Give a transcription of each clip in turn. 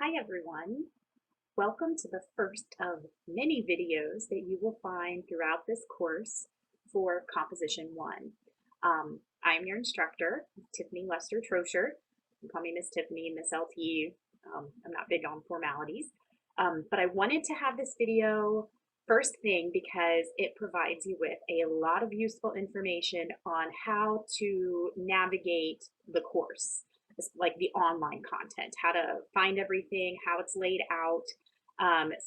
Hi everyone. Welcome to the first of many videos that you will find throughout this course for Composition 1. I'm your instructor, Tiffany Lester Trosher. You can call me Miss Tiffany, Miss LT. I'm not big on formalities. But I wanted to have this video first thing because it provides you with a lot of useful information on how to navigate the course, like the online content, how to find everything, how it's laid out,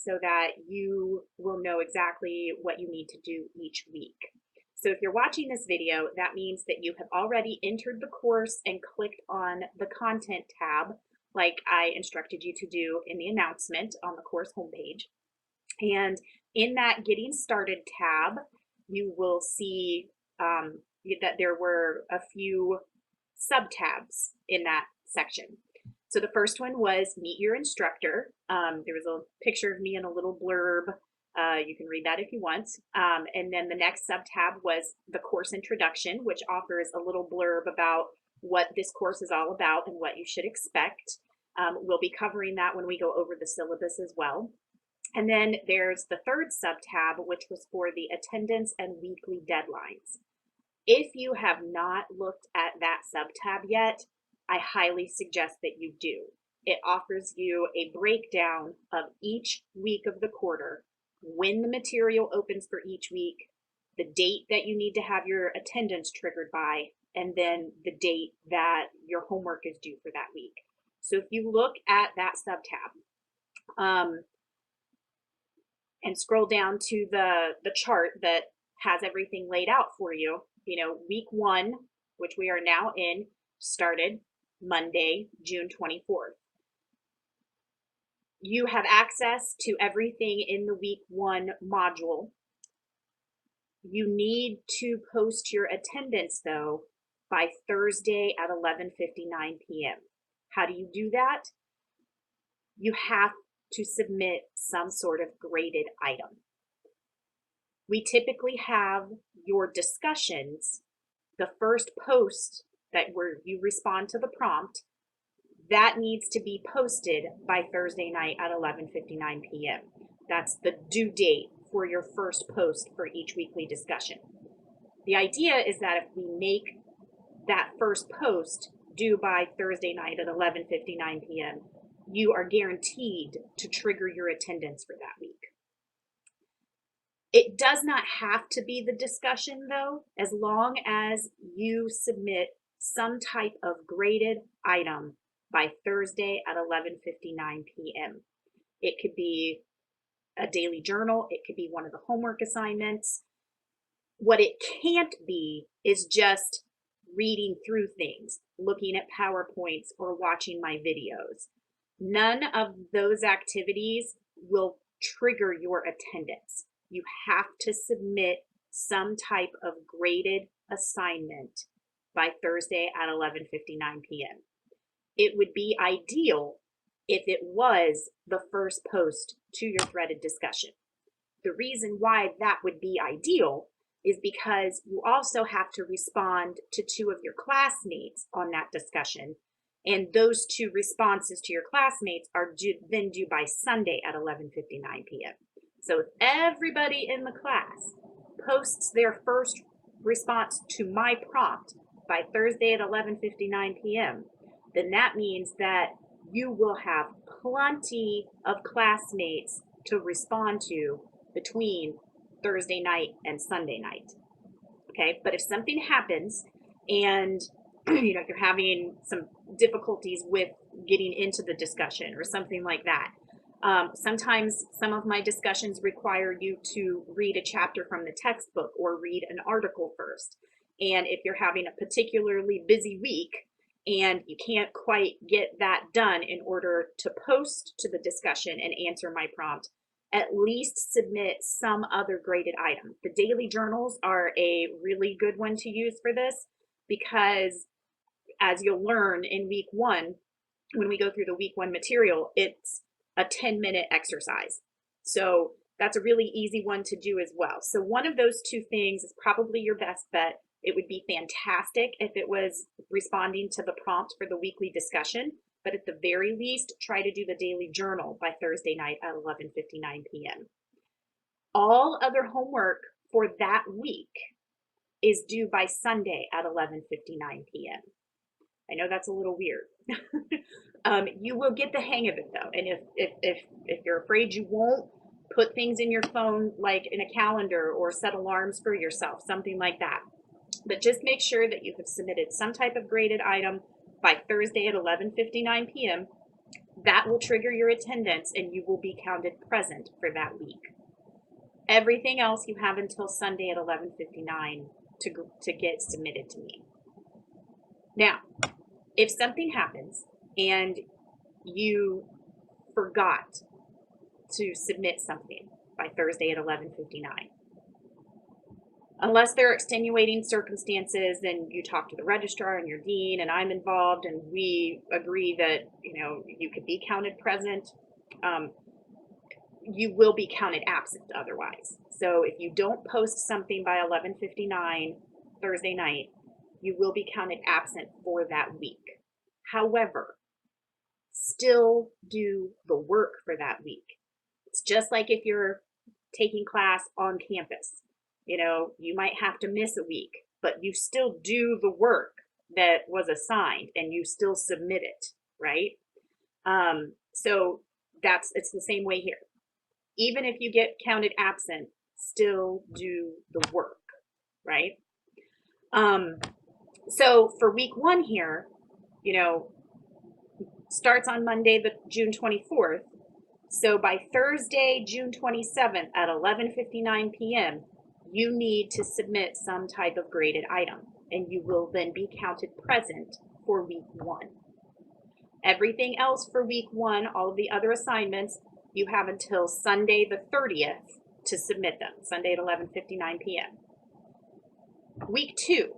so that you will know exactly what you need to do each week. So if you're watching this video, that means that you have already entered the course and clicked on the content tab like I instructed you to do in the announcement on the course homepage. And in that Getting Started tab, you will see that there were a few sub-tabs in that section. So the first one was Meet Your Instructor. There was a picture of me and a little blurb. You can read that if you want. And then the next sub-tab was the course introduction, which offers a little blurb about what this course is all about and what you should expect. We'll be covering that when we go over the syllabus as well. And then there's the third sub-tab, which was for the attendance and weekly deadlines. If you have not looked at that sub-tab yet, I highly suggest that you do. It offers you a breakdown of each week of the quarter, when the material opens for each week, the date that you need to have your attendance triggered by, and then the date that your homework is due for that week. So if you look at that sub-tab and scroll down to the chart that has everything laid out for you, week 1, which we are now in, started Monday, June 24th. You have access to everything in the week 1 module. You need to post your attendance though by Thursday at 11:59 p.m. How do you do that? You have to submit some sort of graded item. We typically have your discussions, the first post where you respond to the prompt, that needs to be posted by Thursday night at 11:59 p.m. That's the due date for your first post for each weekly discussion. The idea is that if we make that first post due by Thursday night at 11:59 p.m., you are guaranteed to trigger your attendance for that week. It does not have to be the discussion though, as long as you submit some type of graded item by Thursday at 11:59 p.m. It could be a daily journal, it could be one of the homework assignments. What it can't be is just reading through things, looking at PowerPoints, or watching my videos. None of those activities will trigger your attendance. You have to submit some type of graded assignment by Thursday at 11:59 p.m. It would be ideal if it was the first post to your threaded discussion. The reason why that would be ideal is because you also have to respond to 2 of your classmates on that discussion, and those 2 responses to your classmates are then due by Sunday at 11:59 p.m. So if everybody in the class posts their first response to my prompt by Thursday at 11:59 p.m., then that means that you will have plenty of classmates to respond to between Thursday night and Sunday night. Okay, but if something happens and you're having some difficulties with getting into the discussion or something like that, sometimes some of my discussions require you to read a chapter from the textbook or read an article first. And if you're having a particularly busy week and you can't quite get that done in order to post to the discussion and answer my prompt, at least submit some other graded item. The daily journals are a really good one to use for this because, as you'll learn in week 1, when we go through the week 1 material, it's a 10-minute exercise. So that's a really easy one to do as well. So one of those 2 things is probably your best bet. It would be fantastic if it was responding to the prompt for the weekly discussion, but at the very least, try to do the daily journal by Thursday night at 11:59 p.m. All other homework for that week is due by Sunday at 11:59 p.m. I know that's a little weird. You will get the hang of it though, and if you're afraid you won't, put things in your phone like in a calendar or set alarms for yourself, something like that. But just make sure that you have submitted some type of graded item by Thursday at 11:59 p.m. That will trigger your attendance and you will be counted present for that week. Everything else you have until Sunday at 11:59 to get submitted to me. Now, if something happens and you forgot to submit something by Thursday at 11:59, unless there are extenuating circumstances, then you talk to the registrar and your dean, and I'm involved, and we agree that you could be counted present. You will be counted absent otherwise. So if you don't post something by 11:59 Thursday night, you will be counted absent for that week. However, still do the work for that week. It's just like if you're taking class on campus. You might have to miss a week, but you still do the work that was assigned and you still submit it, right? So it's the same way here. Even if you get counted absent, still do the work, right? So for week 1 here, starts on Monday, June 24th. So by Thursday, June 27th at 11:59 p.m., you need to submit some type of graded item, and you will then be counted present for week 1. Everything else for week 1, all of the other assignments, you have until Sunday the 30th to submit them, Sunday at 11:59 p.m. Week 2.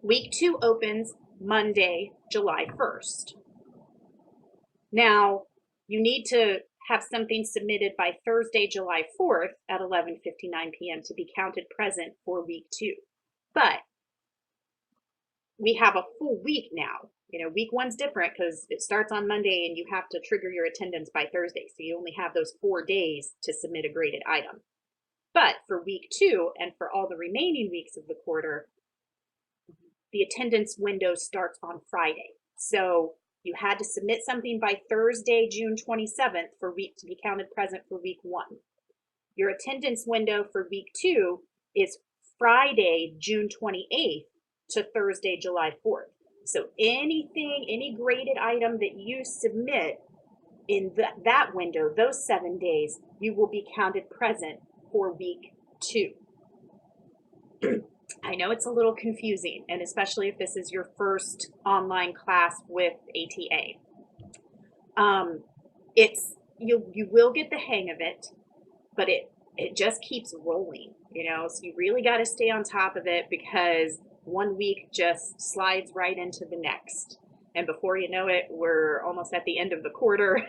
Week 2 opens Monday, July 1st. Now, you need to have something submitted by Thursday, July 4th at 11:59 p.m. to be counted present for week 2. But we have a full week now. Week 1's different because it starts on Monday and you have to trigger your attendance by Thursday. So you only have those 4 days to submit a graded item. But for week 2 and for all the remaining weeks of the quarter, the attendance window starts on Friday. So you had to submit something by Thursday, June 27th for week to be counted present for week 1. Your attendance window for week 2 is Friday, June 28th to Thursday, July 4th. So any graded item that you submit in that window, those 7 days, you will be counted present for week 2. I know it's a little confusing, and especially if this is your first online class with ATA. You will get the hang of it, but it just keeps rolling, so you really got to stay on top of it because one week just slides right into the next. And before you know it, we're almost at the end of the quarter.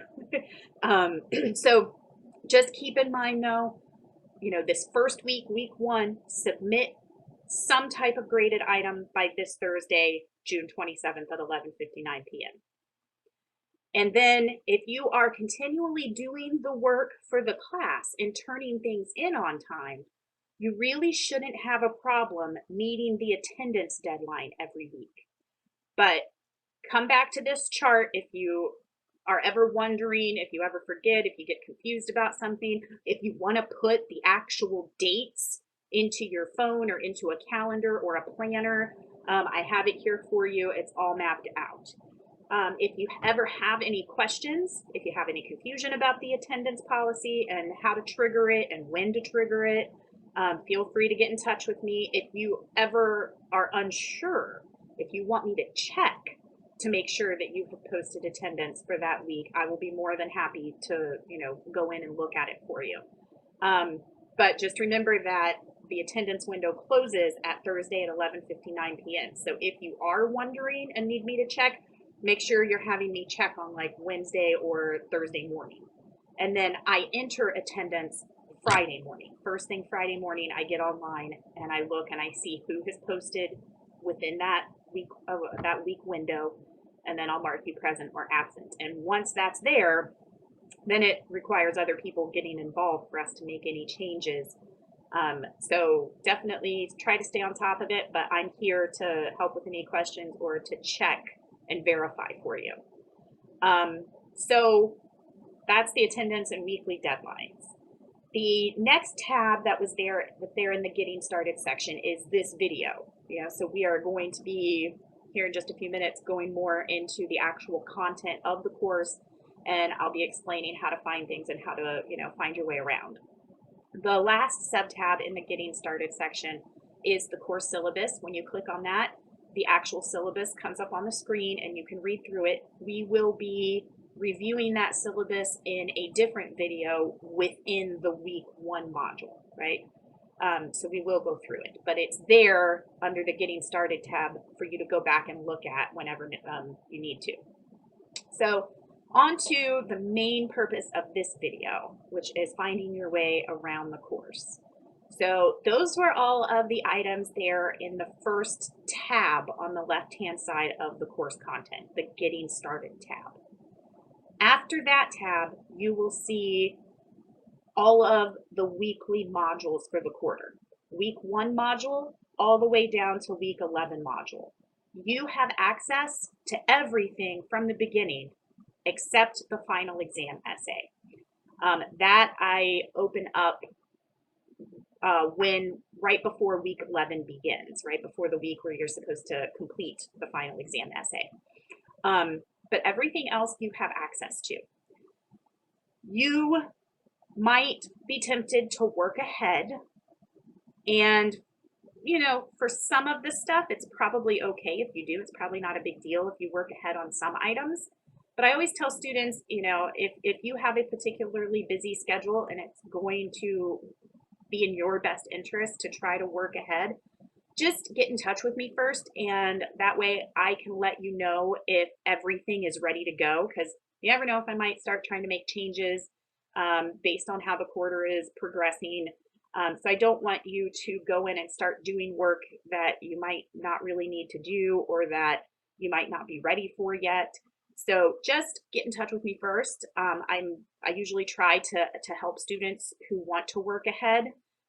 So just keep in mind though, this first week, week 1, submit some type of graded item by this Thursday, June 27th at 11:59 p.m. And then if you are continually doing the work for the class and turning things in on time, you really shouldn't have a problem meeting the attendance deadline every week. But come back to this chart if you are ever wondering, if you ever forget, if you get confused about something, if you want to put the actual dates into your phone or into a calendar or a planner, I have it here for you. It's all mapped out. If you ever have any questions, if you have any confusion about the attendance policy and how to trigger it and when to trigger it, feel free to get in touch with me. If you ever are unsure, if you want me to check to make sure that you have posted attendance for that week, I will be more than happy to, go in and look at it for you. But just remember that the attendance window closes at Thursday at 11:59 p.m. So if you are wondering and need me to check, make sure you're having me check on like Wednesday or Thursday morning. And then I enter attendance Friday morning. First thing Friday morning, I get online and I look and I see who has posted within that week window. and then I'll mark you present or absent. And once that's there, then it requires other people getting involved for us to make any changes. So definitely try to stay on top of it, but I'm here to help with any questions or to check and verify for you. So that's the attendance and weekly deadlines. The next tab that was there in the Getting Started section is this video. Yeah, so we are going to be here in just a few minutes going more into the actual content of the course, and I'll be explaining how to find things and how to, find your way around. The last sub-tab in the Getting Started section is the course syllabus. When you click on that, the actual syllabus comes up on the screen and you can read through it. We will be reviewing that syllabus in a different video within the week 1 module, right? So we will go through it, but it's there under the Getting Started tab for you to go back and look at whenever you need to. So on to the main purpose of this video, which is finding your way around the course. So those were all of the items there in the first tab on the left-hand side of the course content, the Getting Started tab. After that tab, you will see all of the weekly modules for the quarter. Week 1 module all the way down to week 11 module. You have access to everything from the beginning except the final exam essay. That I open up right before week 11 begins, right before the week where you're supposed to complete the final exam essay. But everything else you have access to. You might be tempted to work ahead, and for some of this stuff, it's probably okay if you do. It's probably not a big deal if you work ahead on some items. But I always tell students, if you have a particularly busy schedule and it's going to be in your best interest to try to work ahead, just get in touch with me first, and that way I can let you know if everything is ready to go, because you never know if I might start trying to make changes based on how the quarter is progressing. So I don't want you to go in and start doing work that you might not really need to do or that you might not be ready for yet. So just get in touch with me first. I usually try to help students who want to work ahead,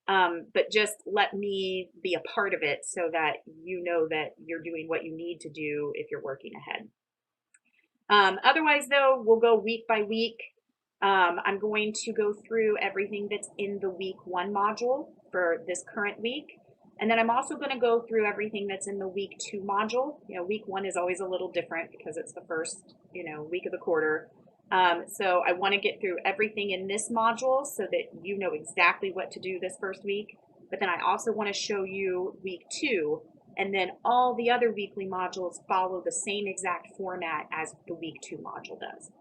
but just let me be a part of it so that you know that you're doing what you need to do if you're working ahead. Otherwise, though, we'll go week by week. I'm going to go through everything that's in the week 1 module for this current week. And then I'm also going to go through everything that's in the week 2 module. Week 1 is always a little different because it's the first, week of the quarter. So I want to get through everything in this module so that you know exactly what to do this first week. But then I also want to show you week 2, and then all the other weekly modules follow the same exact format as the week 2 module does.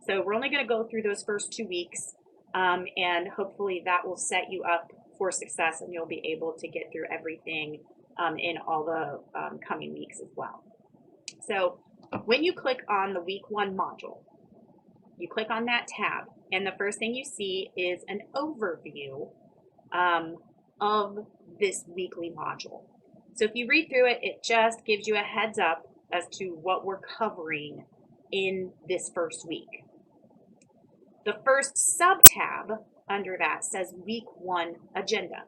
So we're only going to go through those first 2 weeks, and hopefully that will set you up for success, and you'll be able to get through everything in all the coming weeks as well. So when you click on the week 1 module, you click on that tab, and the first thing you see is an overview of this weekly module. So if you read through it, it just gives you a heads up as to what we're covering in this first week. The first sub-tab under that says Week 1 Agenda.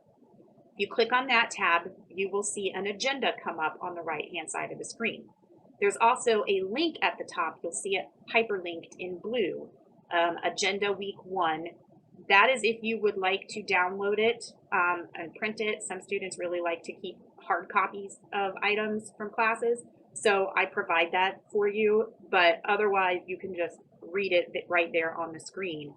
If you click on that tab, you will see an agenda come up on the right-hand side of the screen. There's also a link at the top. You'll see it hyperlinked in blue, Agenda Week 1. That is if you would like to download it and print it. Some students really like to keep hard copies of items from classes, so I provide that for you, but otherwise you can just read it right there on the screen.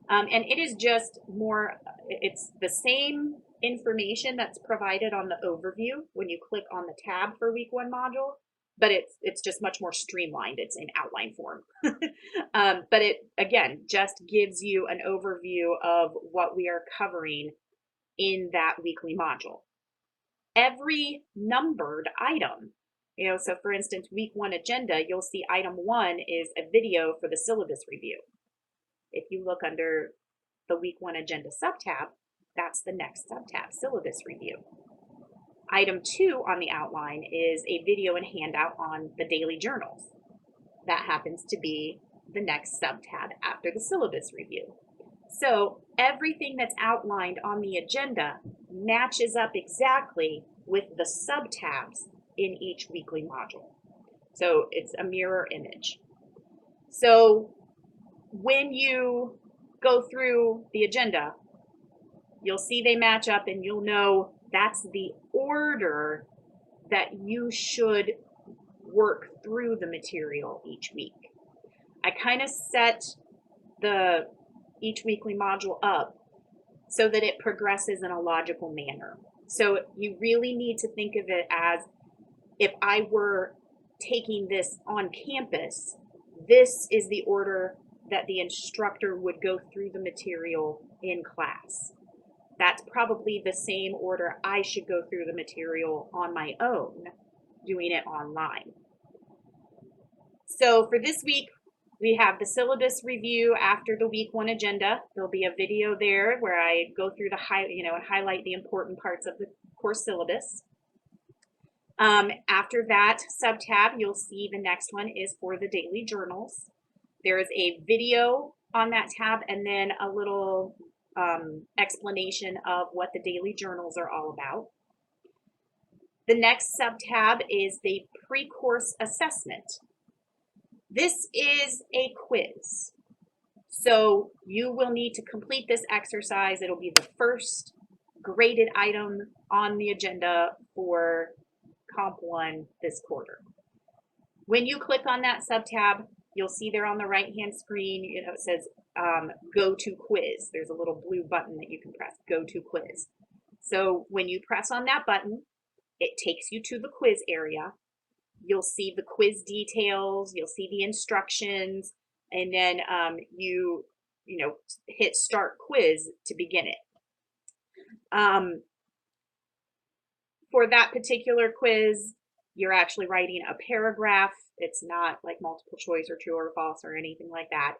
And it is just more, it's the same information that's provided on the overview when you click on the tab for Week 1 module, but it's just much more streamlined. It's in outline form. But it, again, just gives you an overview of what we are covering in that weekly module. Every numbered item, so for instance, Week 1 Agenda, you'll see item 1 is a video for the syllabus review. If you look under the Week 1 Agenda sub-tab, that's the next sub-tab, Syllabus Review. Item 2 on the outline is a video and handout on the daily journals. that happens to be the next sub-tab after the syllabus review. So everything that's outlined on the agenda matches up exactly with the sub-tabs in each weekly module. So it's a mirror image. So when you go through the agenda, you'll see they match up and you'll know that's the order that you should work through the material each week. I kind of set each weekly module up so that it progresses in a logical manner. So you really need to think of it as if I were taking this on campus, this is the order that the instructor would go through the material in class. That's probably the same order I should go through the material on my own, doing it online. So for this week, we have the syllabus review after the week 1 agenda. There'll be a video there where I go through and highlight the important parts of the course syllabus. After that sub-tab, you'll see the next one is for the daily journals. There is a video on that tab and then a little explanation of what the daily journals are all about. The next sub-tab is the pre-course assessment. This is a quiz. So you will need to complete this exercise. It'll be the first graded item on the agenda for Comp 1 this quarter. When you click on that sub-tab, you'll see there on the right-hand screen, it says Go to Quiz. There's a little blue button that you can press, Go to Quiz. So when you press on that button, it takes you to the quiz area. You'll see the quiz details, you'll see the instructions, and then you hit Start Quiz to begin it. For that particular quiz, you're actually writing a paragraph. It's not like multiple choice or true or false or anything like that.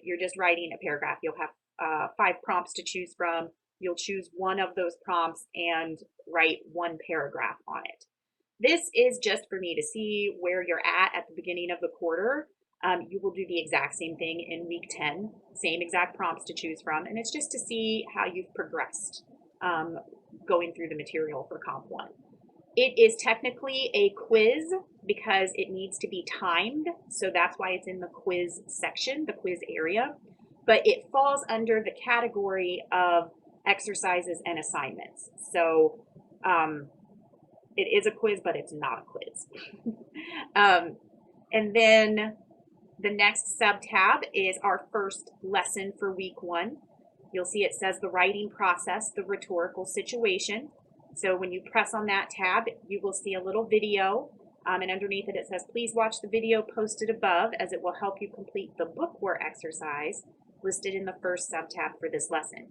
You're just writing a paragraph. You'll have 5 prompts to choose from. You'll choose one of those prompts and write 1 paragraph on it. This is just for me to see where you're at the beginning of the quarter. You will do the exact same thing in week 10, same exact prompts to choose from, and it's just to see how you've progressed going through the material for Comp 1. It is technically a quiz because it needs to be timed, so that's why it's in the quiz section, the quiz area, but it falls under the category of exercises and assignments. So it is a quiz, but it's not a quiz. And then the next sub-tab is our first lesson for week 1. You'll see it says the writing process, the rhetorical situation. So when you press on that tab, you will see a little video, and underneath it, it says, please watch the video posted above as it will help you complete the bookwork exercise listed in the first sub-tab for this lesson.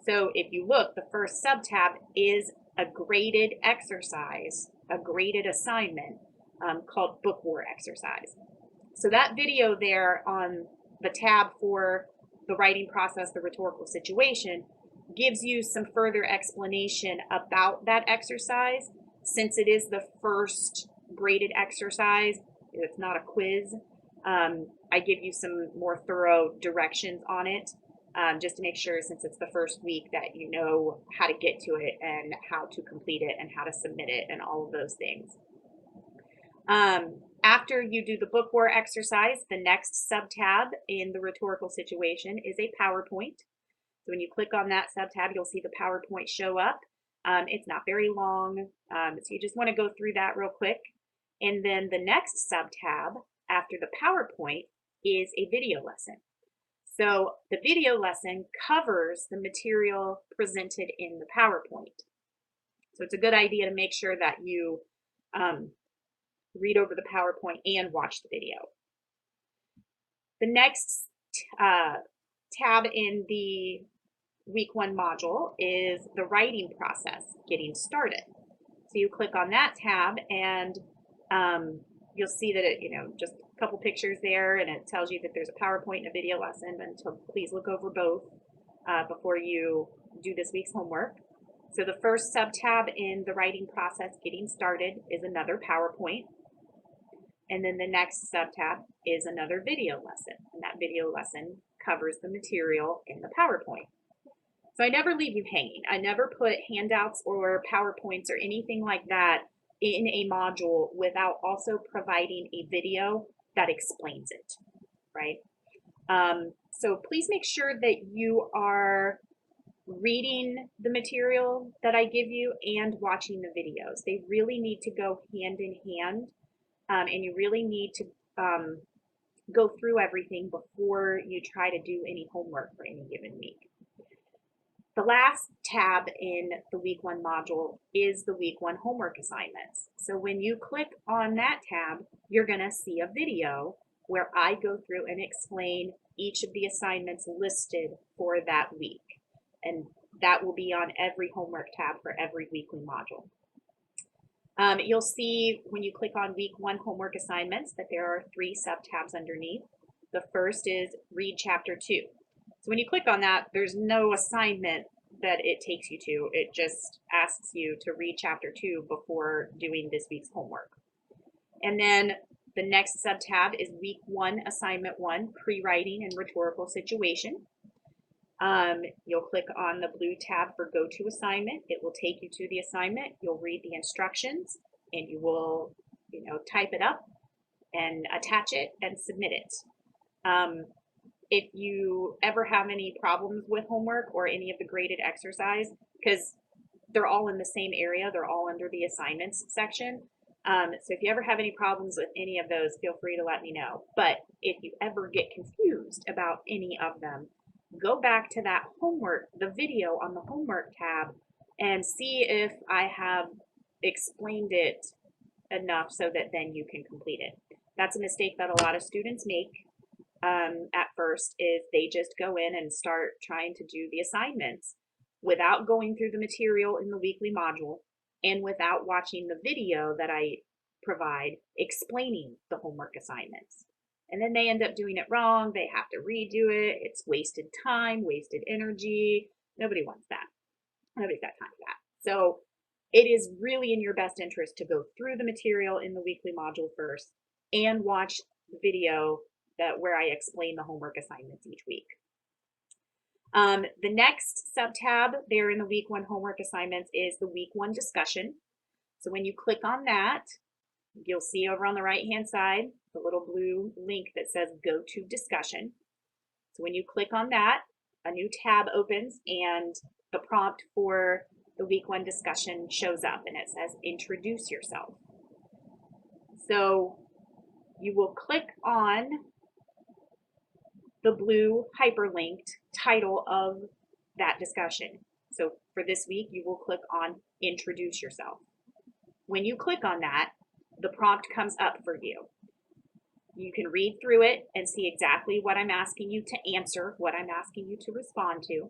So if you look, the first sub-tab is a graded exercise, a graded assignment called bookwork exercise. So that video there on the tab for the writing process, the rhetorical situation, gives you some further explanation about that exercise. Since it is the first graded exercise, it's not a quiz, I give you some more thorough directions on it, just to make sure, since it's the first week, that you know how to get to it and how to complete it and how to submit it and all of those things. After you do the bookwork exercise, the next sub-tab in the rhetorical situation is a PowerPoint. So when you click on that sub-tab, you'll see the PowerPoint show up. It's not very long, so you just want to go through that real quick. And then the next sub-tab after the PowerPoint is a video lesson. So the video lesson covers the material presented in the PowerPoint. So it's a good idea to make sure that you read over the PowerPoint and watch the video. The next tab in the week 1 module is the writing process, getting started. So you click on that tab and you'll see that it, just a couple pictures there, and it tells you that there's a PowerPoint and a video lesson, and so please look over both before you do this week's homework. So the first sub-tab in the writing process, getting started, is another PowerPoint. And then the next subtab is another video lesson, and that video lesson covers the material in the PowerPoint. So I never leave you hanging. I never put handouts or PowerPoints or anything like that in a module without also providing a video that explains it, right? So please make sure that you are reading the material that I give you and watching the videos. They really need to go hand in hand, and you really need to go through everything before you try to do any homework for any given week. The last tab in the week 1 module is the week 1 homework assignments. So when you click on that tab, you're going to see a video where I go through and explain each of the assignments listed for that week. And that will be on every homework tab for every weekly module. You'll see when you click on week 1 homework assignments that there are 3 sub-tabs underneath. The first is read chapter 2. So when you click on that, there's no assignment that it takes you to. It just asks you to read chapter 2 before doing this week's homework. And then the next sub-tab is week 1 assignment 1, pre-writing and rhetorical situation. You'll click on the blue tab for go to assignment. It will take you to the assignment. You'll read the instructions and you will, type it up and attach it and submit it. If you ever have any problems with homework or any of the graded exercise, because they're all in the same area, they're all under the assignments section. So if you ever have any problems with any of those, feel free to let me know. But if you ever get confused about any of them, go back to that homework, the video on the homework tab, and see if I have explained it enough so that then you can complete it. That's a mistake that a lot of students make at first, is they just go in and start trying to do the assignments without going through the material in the weekly module and without watching the video that I provide explaining the homework assignments. And then they end up doing it wrong. They have to redo it. It's wasted time, wasted energy. Nobody wants that. Nobody's got time for that. So it is really in your best interest to go through the material in the weekly module first and watch the video where I explain the homework assignments each week. The next sub-tab there in the week 1 homework assignments is the week 1 discussion. So when you click on that, you'll see over on the right-hand side the little blue link that says Go to Discussion. So when you click on that, a new tab opens and the prompt for the week 1 discussion shows up and it says Introduce Yourself. So you will click on the blue hyperlinked title of that discussion. So for this week, you will click on Introduce Yourself. When you click on that, the prompt comes up for you. You can read through it and see exactly what I'm asking you to answer, what I'm asking you to respond to.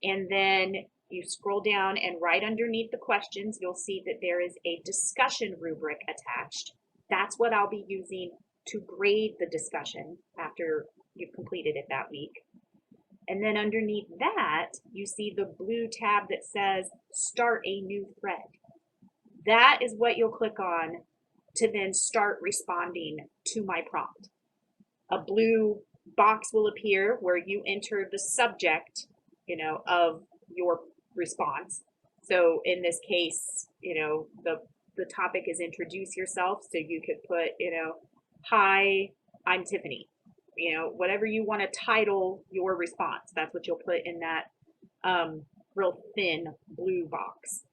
And then you scroll down and right underneath the questions, you'll see that there is a discussion rubric attached. That's what I'll be using to grade the discussion after you've completed it that week. And then underneath that, you see the blue tab that says Start a New Thread. That is what you'll click on to then start responding to my prompt. A blue box will appear where you enter the subject, of your response. So in this case, the topic is introduce yourself. So you could put, hi, I'm Tiffany. Whatever you want to title your response, that's what you'll put in that real thin blue box.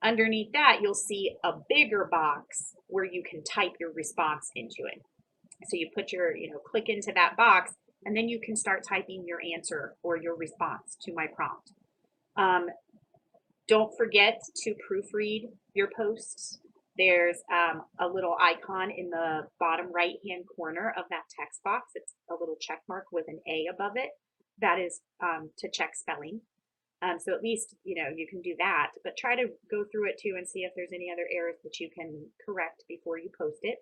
Underneath that, you'll see a bigger box where you can type your response into it. So you put your, click into that box, and then you can start typing your answer or your response to my prompt. Don't forget to proofread your posts. There's a little icon in the bottom right-hand corner of that text box. It's a little check mark with an A above it. That is to check spelling. So at least, you can do that, but try to go through it too and see if there's any other errors that you can correct before you post it.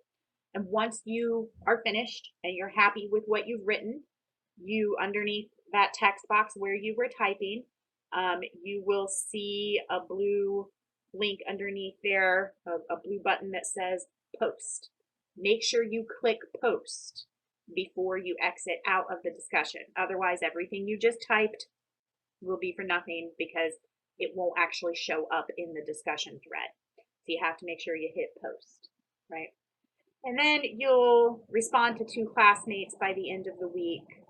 And once you are finished and you're happy with what you've written, you, underneath that text box where you were typing, you will see a blue link underneath there, a blue button that says post. make sure you click post before you exit out of the discussion. Otherwise, everything you just typed will be for nothing because it won't actually show up in the discussion thread. So you have to make sure you hit post, right? And then you'll respond to 2 classmates by the end of the week.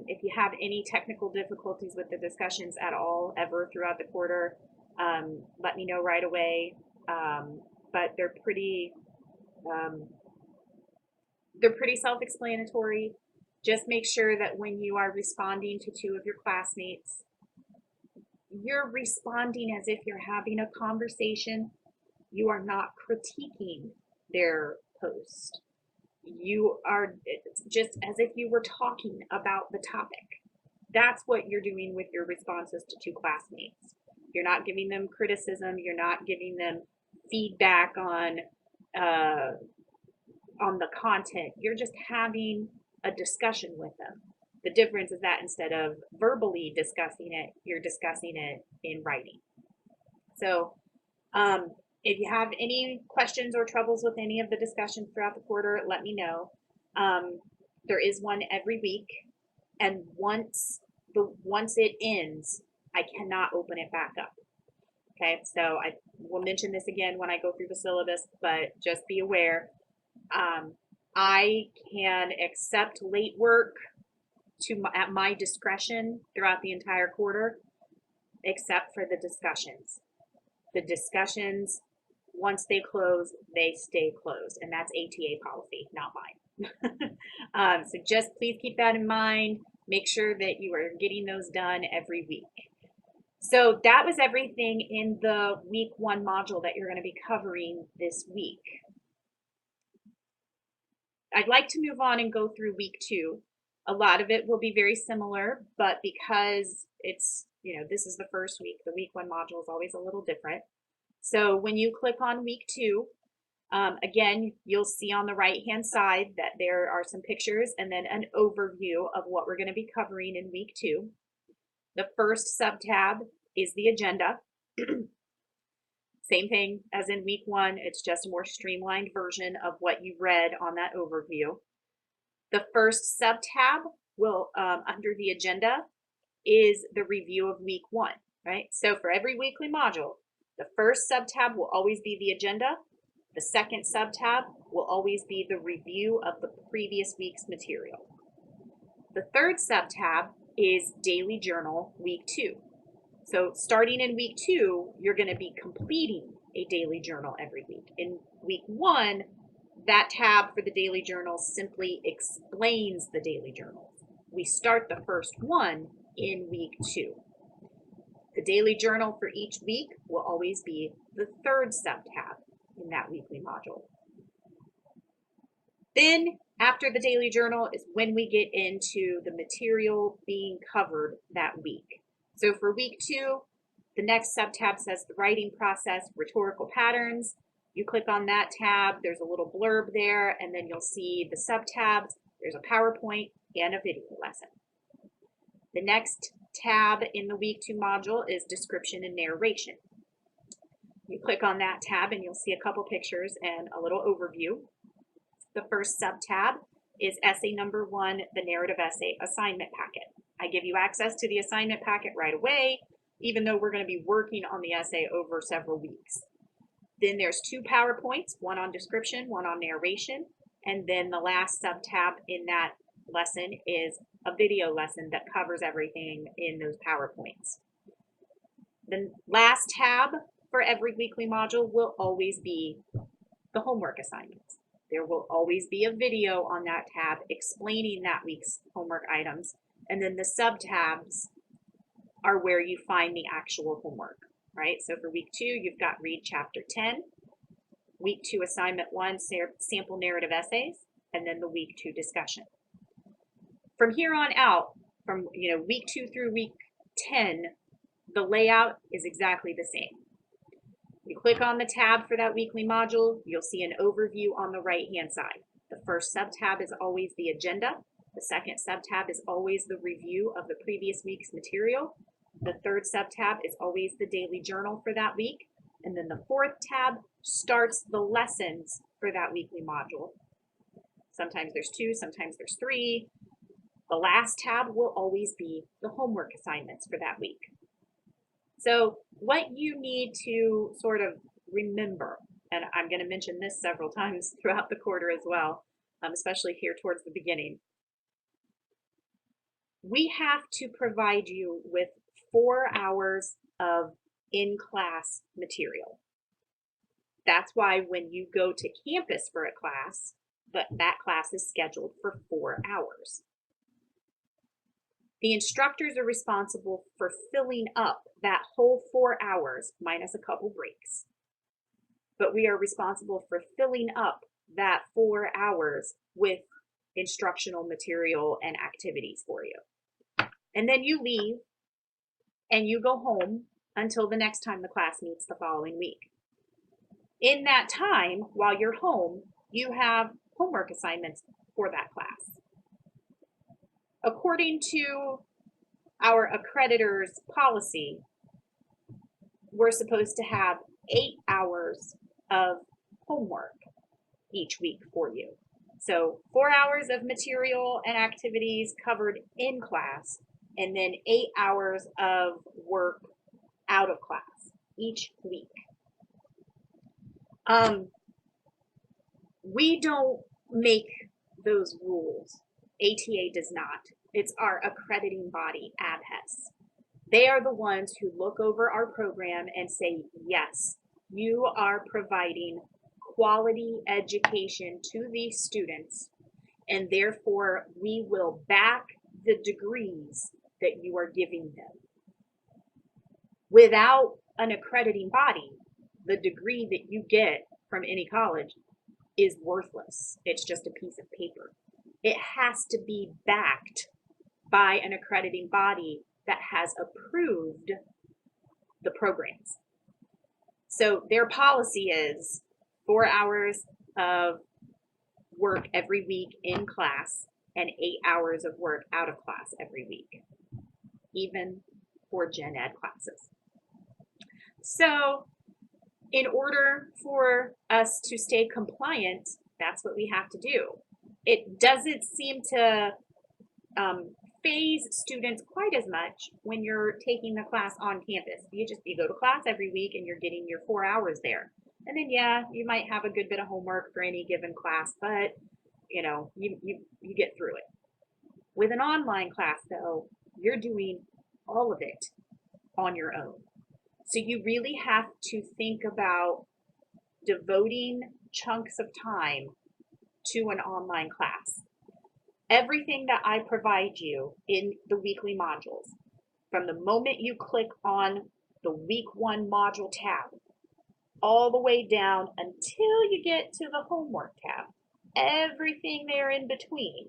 If you have any technical difficulties with the discussions at all, ever throughout the quarter, let me know right away. But they're pretty self-explanatory. Just make sure that when you are responding to 2 of your classmates, you're responding as if you're having a conversation. You are not critiquing their post. You are just as if you were talking about the topic. That's what you're doing with your responses to 2 classmates. You're not giving them criticism. You're not giving them feedback on the content. You're just having a discussion with them. The difference is that instead of verbally discussing it, you're discussing it in writing. So if you have any questions or troubles with any of the discussions throughout the quarter, let me know. There is one every week, and once it ends, I cannot open it back up. Okay, so I will mention this again when I go through the syllabus, but just be aware. I can accept late work at my discretion throughout the entire quarter, except for the discussions. The discussions, once they close, they stay closed, and that's ATA policy, not mine. So just please keep that in mind. Make sure that you are getting those done every week. So that was everything in the week 1 module that you're going to be covering this week. I'd like to move on and go through week 2. A lot of it will be very similar, but because it's, this is the first week, the week 1 module is always a little different. So when you click on week 2, again, you'll see on the right-hand side that there are some pictures and then an overview of what we're going to be covering in week 2. The first sub-tab is the agenda. Same thing as in week 1, it's just a more streamlined version of what you read on that overview. The first sub-tab will, under the agenda, is the review of week 1, right? So for every weekly module, the first sub-tab will always be the agenda. The second sub-tab will always be the review of the previous week's material. The third sub-tab is daily journal week 2. So starting in week 2, you're going to be completing a daily journal every week. In week 1, that tab for the daily journal simply explains the daily journal. We start the first one in week 2. The daily journal for each week will always be the third sub-tab in that weekly module. Then after the daily journal is when we get into the material being covered that week. So for week 2, the next sub-tab says the writing process, rhetorical patterns. You click on that tab, there's a little blurb there, and then you'll see the sub-tabs. There's a PowerPoint and a video lesson. The next tab in the week 2 module is description and narration. You click on that tab and you'll see a couple pictures and a little overview. The first sub-tab is essay number 1, the narrative essay assignment packet. I give you access to the assignment packet right away, even though we're going to be working on the essay over several weeks. Then there's 2 PowerPoints, one on description, one on narration, and then the last sub-tab in that lesson is a video lesson that covers everything in those PowerPoints. The last tab for every weekly module will always be the homework assignments. There will always be a video on that tab explaining that week's homework items, and then the sub-tabs are where you find the actual homework, right? So for week 2, you've got read chapter 10, week 2 assignment 1, sample narrative essays, and then the week 2 discussion. From here on out, from week 2 through week 10, the layout is exactly the same. You click on the tab for that weekly module, you'll see an overview on the right-hand side. The first sub-tab is always the agenda. The second sub-tab is always the review of the previous week's material. The third sub-tab is always the daily journal for that week. And then the fourth tab starts the lessons for that weekly module. Sometimes there's 2, sometimes there's 3. The last tab will always be the homework assignments for that week. So what you need to sort of remember, and I'm going to mention this several times throughout the quarter as well, especially here towards the beginning, we have to provide you with 4 hours of in-class material. That's why when you go to campus for a class, that class is scheduled for 4 hours. The instructors are responsible for filling up that whole 4 hours, minus a couple breaks. But we are responsible for filling up that 4 hours with instructional material and activities for you. And then you leave and you go home until the next time the class meets the following week. In that time, while you're home, you have homework assignments for that class. According to our accreditor's policy, we're supposed to have 8 hours of homework each week for you. So 4 hours of material and activities covered in class, and then 8 hours of work out of class each week. We don't make those rules. ATA does not. It's our accrediting body, ABHES. They are the ones who look over our program and say, yes, you are providing quality education to these students, and therefore we will back the degrees that you are giving them. Without an accrediting body, the degree that you get from any college is worthless. It's just a piece of paper. It has to be backed by an accrediting body that has approved the programs. So their policy is 4 hours of work every week in class and 8 hours of work out of class every week, even for gen ed classes. So in order for us to stay compliant, that's what we have to do. It doesn't seem to phase students quite as much when you're taking the class on campus. You go to class every week and you're getting your 4 hours there. And then, yeah, you might have a good bit of homework for any given class, but you know, you get through it. With an online class though, you're doing all of it on your own. So you really have to think about devoting chunks of time to an online class. Everything that I provide you in the weekly modules, from the moment you click on the week 1 module tab, all the way down until you get to the homework tab, everything there in between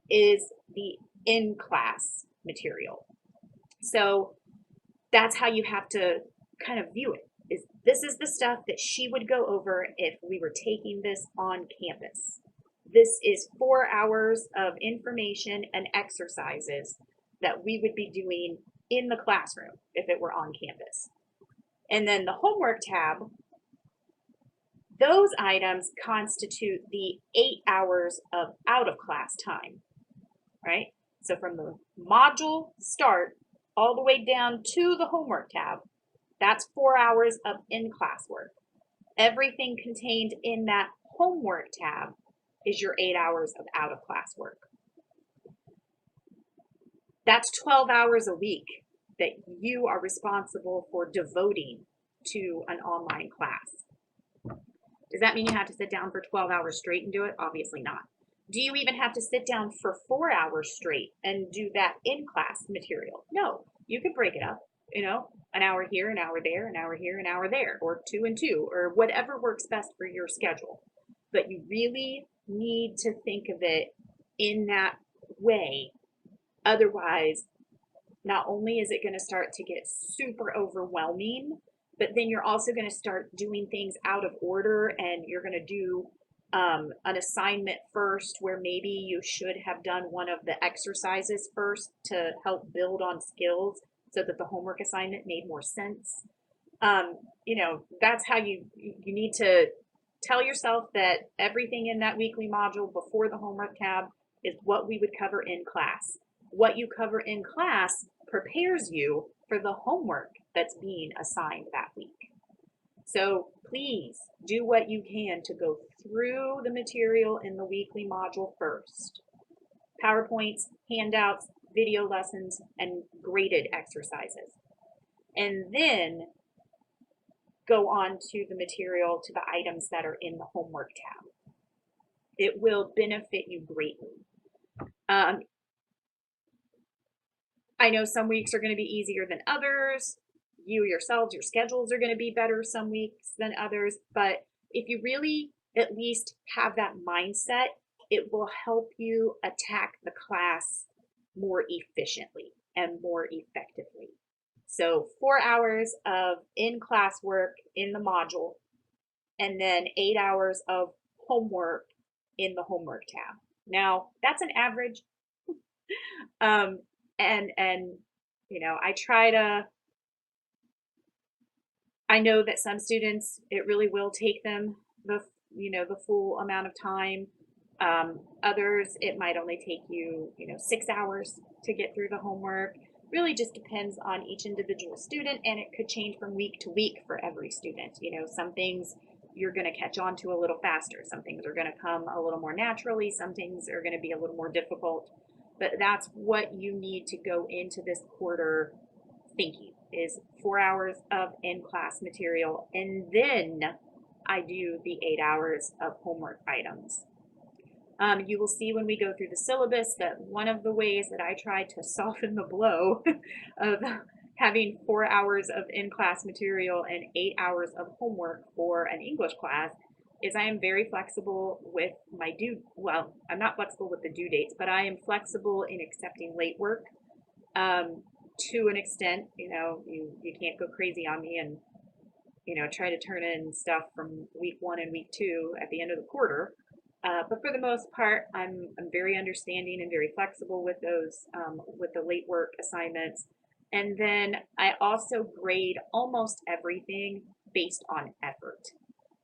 is the in-class material. So that's how you have to kind of view it. This is the stuff that she would go over if we were taking this on campus. This is 4 hours of information and exercises that we would be doing in the classroom if it were on campus. And then the homework tab, those items constitute the 8 hours of out of class time, right? So from the module start all the way down to the homework tab, that's 4 hours of in-class work. Everything contained in that homework tab is your 8 hours of out-of-class work. That's 12 hours a week that you are responsible for devoting to an online class. Does that mean you have to sit down for 12 hours straight and do it? Obviously not. Do you even have to sit down for 4 hours straight and do that in-class material? No, you could break it up, you know, an hour here, an hour there, an hour here, an hour there, or 2 and 2, or whatever works best for your schedule. But you really need to think of it in that way. Otherwise, not only is it going to start to get super overwhelming, but then you're also going to start doing things out of order, and you're going to do an assignment first where maybe you should have done one of the exercises first to help build on skills so that the homework assignment made more sense. You know, that's how you need to tell yourself that everything in that weekly module before the homework tab is what we would cover in class. What you cover in class prepares you for the homework that's being assigned that week. So please do what you can to go through the material in the weekly module first. PowerPoints, handouts, video lessons, and graded exercises. And then go on to the material, to the items that are in the homework tab. It will benefit you greatly. I know some weeks are going to be easier than others. You yourselves, your schedules are going to be better some weeks than others. But if you really at least have that mindset, it will help you attack the class more efficiently and more effectively. So 4 hours of in-class work in the module, and then 8 hours of homework in the homework tab. Now, that's an average. And you know, I know that some students, it really will take them the full amount of time. Others, it might only take you 6 hours to get through the homework. Really just depends on each individual student, and it could change from week to week for every student. You know, some things you're going to catch on to a little faster. Some things are going to come a little more naturally. Some things are going to be a little more difficult. But that's what you need to go into this quarter thinking, is 4 hours of in-class material, and then I do the 8 hours of homework items. You will see when we go through the syllabus that one of the ways that I try to soften the blow of having 4 hours of in-class material and 8 hours of homework for an English class is I am very flexible with my I'm not flexible with the due dates, but I am flexible in accepting late work. To an extent, you can't go crazy on me and, try to turn in stuff from week 1 and week 2 at the end of the quarter. But for the most part, I'm very understanding and very flexible with those, with the late work assignments. And then I also grade almost everything based on effort.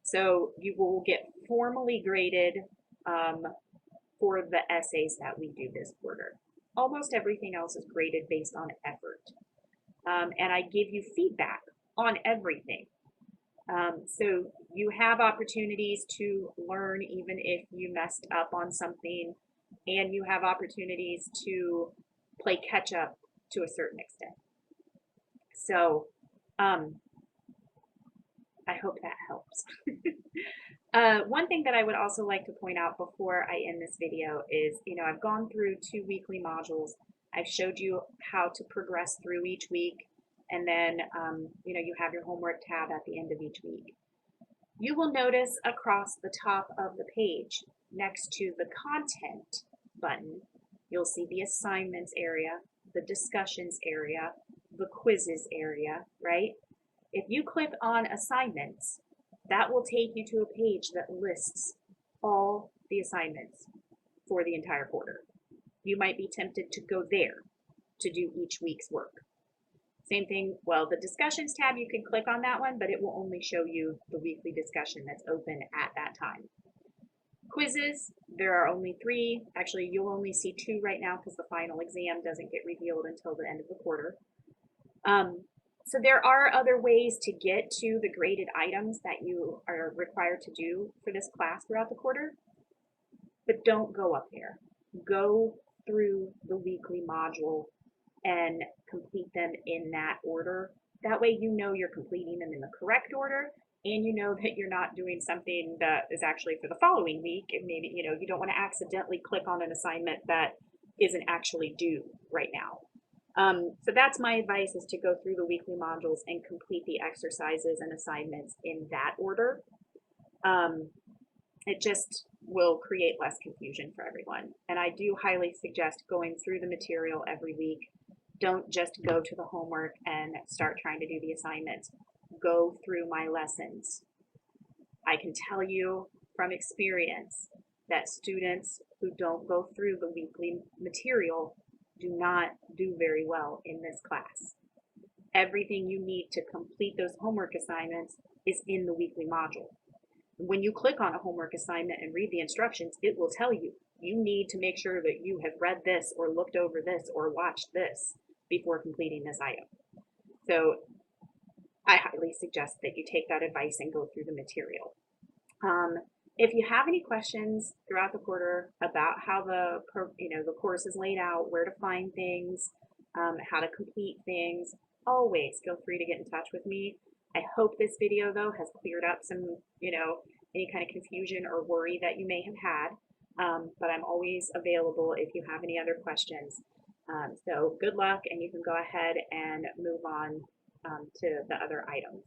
So you will get formally graded for the essays that we do this quarter. Almost everything else is graded based on effort. And I give you feedback on everything. So you have opportunities to learn even if you messed up on something, and you have opportunities to play catch up to a certain extent. So I hope that helps. One thing that I would also like to point out before I end this video is, I've gone through 2 weekly modules. I've showed you how to progress through each week, and then, you have your homework tab at the end of each week. You will notice across the top of the page, next to the content button, you'll see the assignments area, the discussions area, the quizzes area, right? If you click on assignments, that will take you to a page that lists all the assignments for the entire quarter. You might be tempted to go there to do each week's work. Same thing, well, the discussions tab, you can click on that one, but it will only show you the weekly discussion that's open at that time. Quizzes, there are only 3. Actually, you'll only see 2 right now because the final exam doesn't get revealed until the end of the quarter. So there are other ways to get to the graded items that you are required to do for this class throughout the quarter, but don't go up there. Go through the weekly module and complete them in that order. That way you know you're completing them in the correct order, and you know that you're not doing something that is actually for the following week, and maybe you don't want to accidentally click on an assignment that isn't actually due right now. So that's my advice, is to go through the weekly modules and complete the exercises and assignments in that order. It just will create less confusion for everyone. And I do highly suggest going through the material every week. Don't just go to the homework and start trying to do the assignments. Go through my lessons. I can tell you from experience that students who don't go through the weekly material do not do very well in this class. everything you need to complete those homework assignments is in the weekly module. When you click on a homework assignment and read the instructions, it will tell you, you need to make sure that you have read this or looked over this or watched this before completing this item. So I highly suggest that you take that advice and go through the material. If you have any questions throughout the quarter about how the course is laid out, where to find things, how to complete things, always feel free to get in touch with me. I hope this video though has cleared up some, any kind of confusion or worry that you may have had. But I'm always available if you have any other questions. So good luck, and you can go ahead and move on to the other items.